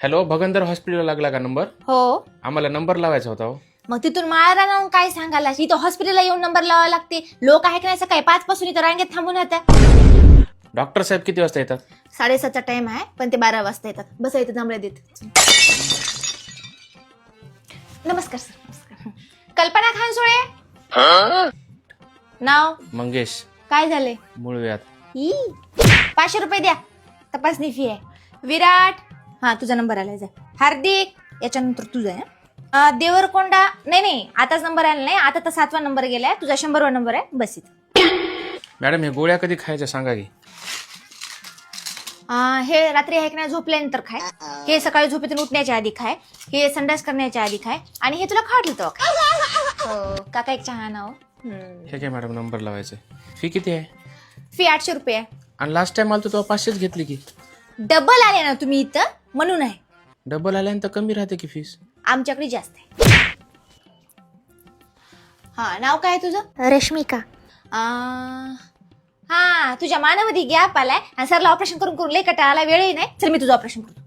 Hello, भगंदर हॉस्पिटलला लागला का नंबर? हो. आम्हाला नंबर लावायचा होता हो. मग तिथून माळाला जाऊन काय सांगायला? इथं हॉस्पिटलला येऊन नंबर लावावा लागते. लोक आहे की नाही सकाळी 5 पासून इथं रांगेत थांबून राहतात. डॉक्टर साहेब किती वाजता येतात? 7:30चा टाइम आहे, पण ते 12 वाजता येतात. बसा इथं जांभळे देत. नमस्कार सर. नमस्कार. कल्पना खानसोळे. नाव मंगेश काय झाले? मुळव्यात. 500 रुपये द्या, तपासणी फी आहे. विराट, हा तुझा नंबर आलाय जा. हार्दिक, याच्यानंतर तुझा आहे. देवरकोंडा, नाही आताच नंबर आला नाही, आता तर 7वा नंबर गेलाय. तुझा 100वा नंबर आहे. बस इथं. मॅडम, हे गोळ्या कधी खायच्या सांगा की. हे रात्री आहे की नाही झोपल्यानंतर खाय. हे सकाळी झोपेतून उठण्याच्या आधी खाय. हे संडास करण्याच्या आधी खाय. आणि हे तुला खावटलं तेव्हा खाय. हो, काका एक चहा नाव. हे काय मॅडम, नंबर लावायचे. फी किती आहे? फी 800 रुपये आहे. आणि लास्ट टाइम आलो तेव्हा 500च घेतली की. डबल आले ना तुम्ही इथं, म्हणून आहे. डबल आल्यानंतर कमी राहते की फीस? आमच्याकडे जास्त आहे. हा, नाव काय आहे तुझं? रश्मिका. हा, तुझ्या मानामध्ये गॅप आलाय आणि सरला ऑपरेशन करून लय कटाळा आला. वेळही नाही. चल मी तुझं ऑपरेशन करतो.